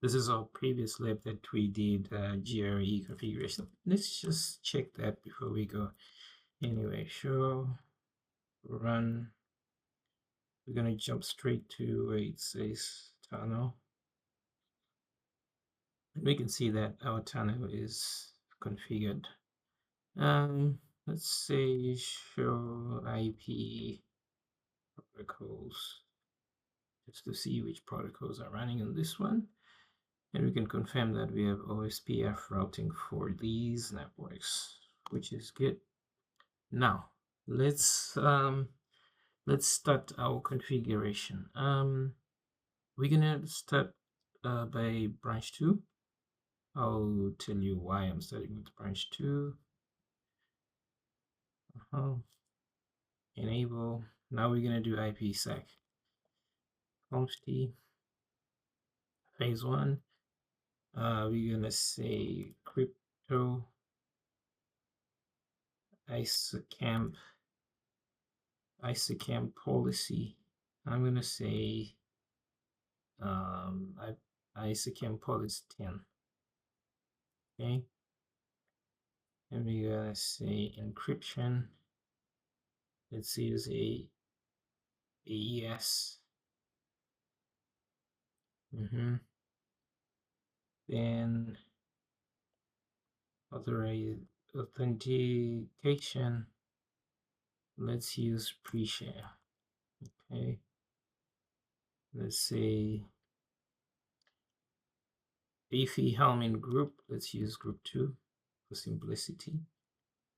This is our previous lab that we did GRE configuration. Let's just check that before we go. Anyway, show, run. We're gonna jump straight to where it says tunnel. And we can see that our tunnel is configured. Let's say show IP protocols, just to see which protocols are running on this one. And we can confirm that we have OSPF routing for these networks, which is good. Now let's start our configuration. We're gonna start by branch 2. I'll tell you why I'm starting with branch 2. Enable. Now we're gonna do IPSec. Const phase 1. We're gonna say crypto ISACamp policy. I'm gonna say ISACamp policy 10. Okay, and we're gonna say encryption. Let's use AES. Then authentication. Let's use pre-share. Okay, let's say AFI Helmin group. Let's use group 2 for simplicity.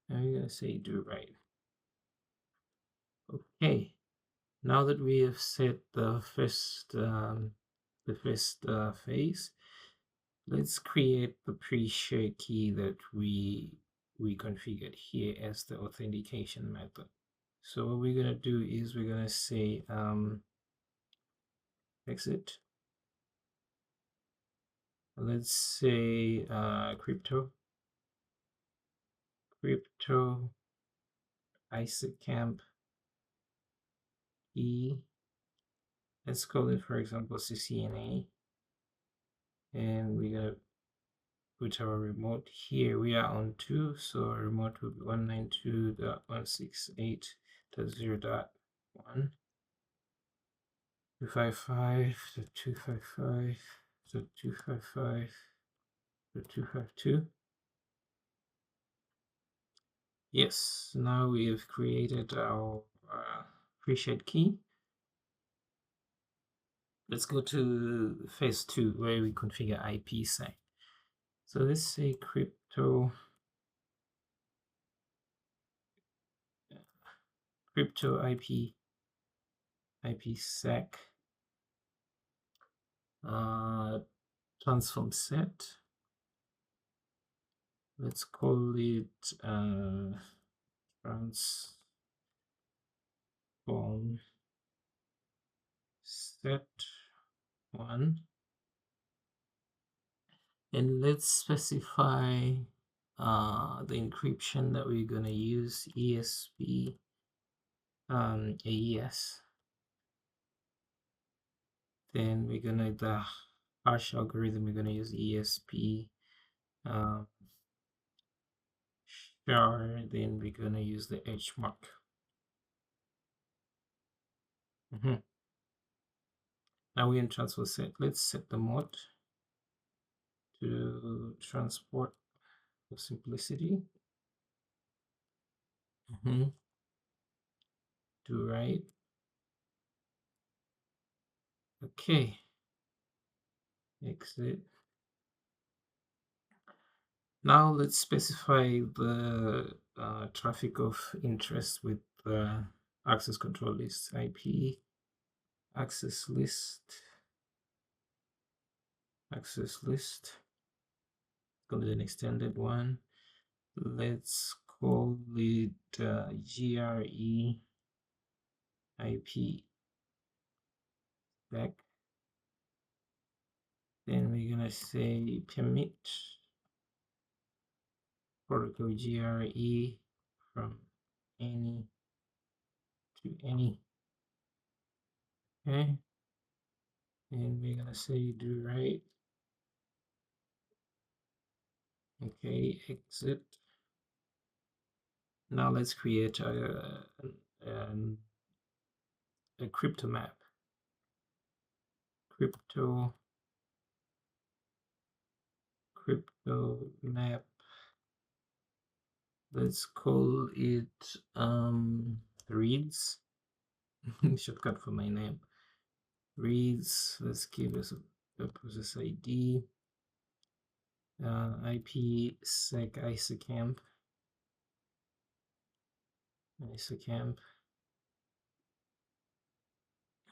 And we're gonna say do right. Okay, now that we have set the first phase, let's create the pre-share key that we configured here as the authentication method. So what we're gonna do is we're gonna say exit. Let's say crypto ISACamp key. Let's call it, for example, CCNA, and we're gonna put our remote here. We are on 2, so our remote will be 192.168.0.1, 255.255.255.252. Yes, now we have created our pre-shared key. Let's go to phase 2 where we configure IPSec. So let's say crypto IPSec transform set. Let's call it transform set 1, and let's specify the encryption that we're going to use, ESP AES. Then we're gonna the hash algorithm, we're gonna use ESP char, then we're gonna use the H mark. Now we're in transfer set. Let's set the mode to transport for simplicity. Do right. Okay. Exit. Now let's specify the traffic of interest with the access control list. IP access list. Call it an extended one. Let's call it GRE IPSec. Then we're gonna say permit protocol GRE from any to any. Okay, and we're gonna say do right. Okay, exit. Now let's create a crypto map. Crypto map. Let's call it reads. Shortcut for my name. Reads. Let's give us a process ID. IPSec ISACamp.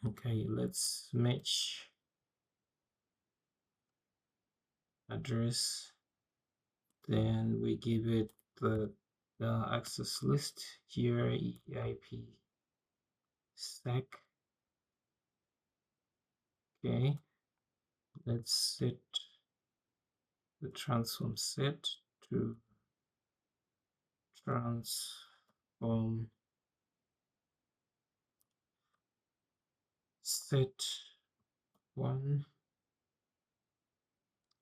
Okay, let's match address. Then we give it the access list, GRE IPSec. Okay, let's set the transform set to transform set 1.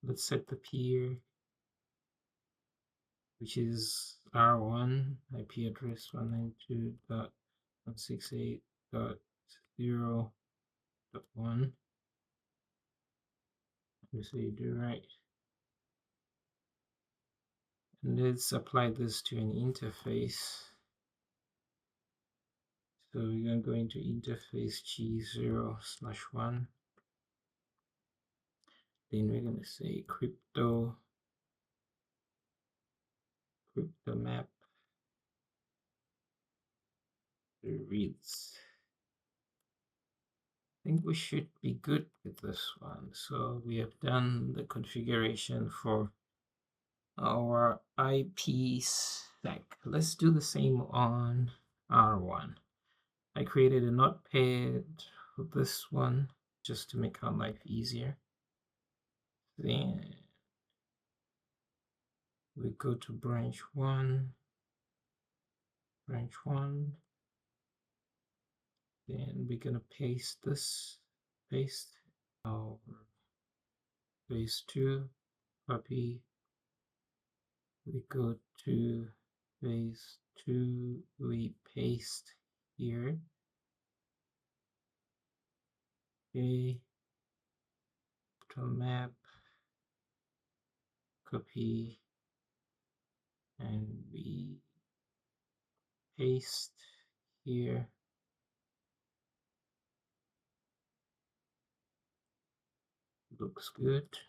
Let's set the peer, which is R1, IP address 192.168.0.1. We say do right. And let's apply this to an interface. So we're going to go into interface G0/1. Then we're going to say crypto map reads. I think we should be good with this one. So we have done the configuration for our IPSec. Let's do the same on R1. I created a notepad for this one just to make our life easier. Then we go to branch 1. Then we're gonna paste this, our phase 2, copy. We go to phase 2, we paste here. Okay, to map, copy, and we paste here. Looks good.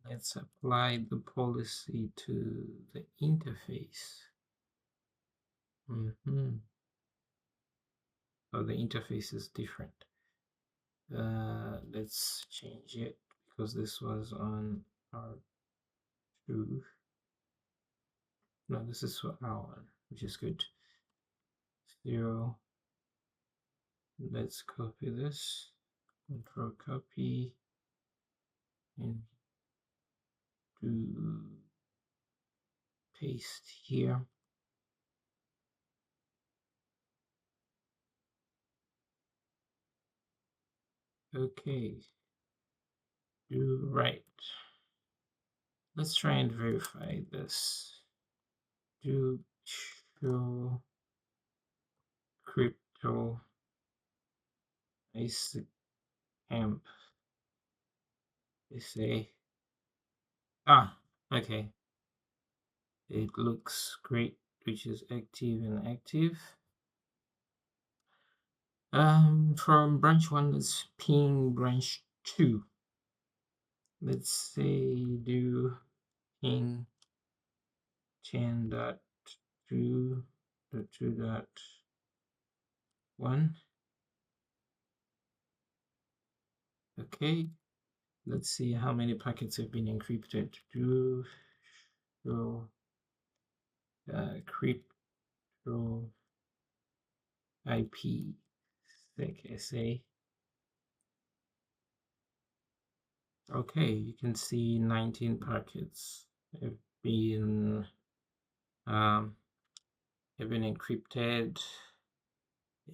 Let's apply the policy to the interface. Oh, the interface is different. Let's change it because this was on R2. No, this is for R1, which is good. 0. Let's copy this. Control copy and do paste here. Okay, do right. Let's try and verify this. Do show crypto ISACamp. They say, okay. It looks great, which is active and active. From branch 1, let's ping branch 2. Let's say do ping 10.2.2.1. Okay, let's see how many packets have been encrypted. Do show crypto IPSec SA. Okay, you can see 19 packets have been encrypted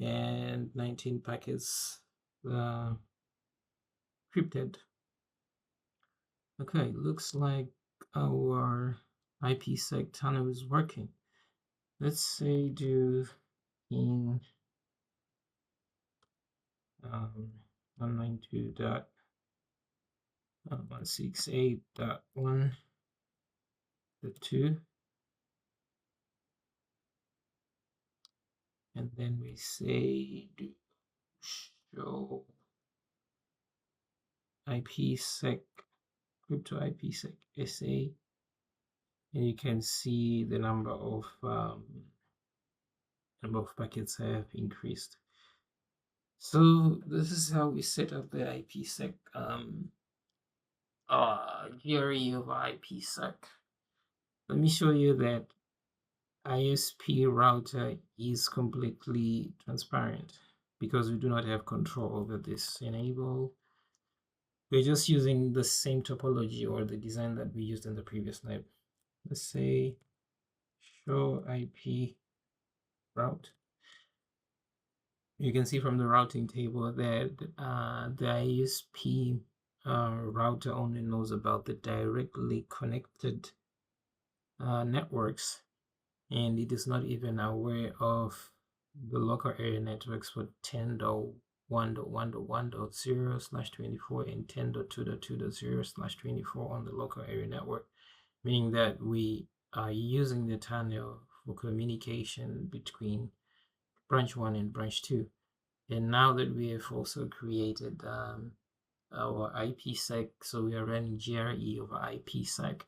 and 19 packets encrypted. Okay, looks like our IPsec tunnel is working. Let's say do in 192.168.1.2, and then we say do show IPsec crypto IPsec SA, and you can see the number of packets have increased. So this is how we set up the IPsec GRE over IPsec. Let me show you that ISP router is completely transparent because we do not have control over this enable. We're just using the same topology or the design that we used in the previous lab. Let's say show IP route. You can see from the routing table that the ISP router only knows about the directly connected networks, and it is not even aware of the local area networks for 10.1.1.1.0/24 and 10.2.2.0/24 on the local area network, meaning that we are using the tunnel for communication between branch 1 and branch 2. And now that we have also created our IPsec, so we are running GRE over IPsec,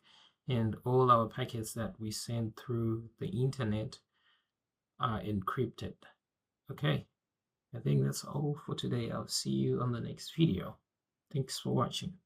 and all our packets that we send through the internet are encrypted. Okay, I think that's all for today. I'll see you on the next video. Thanks for watching.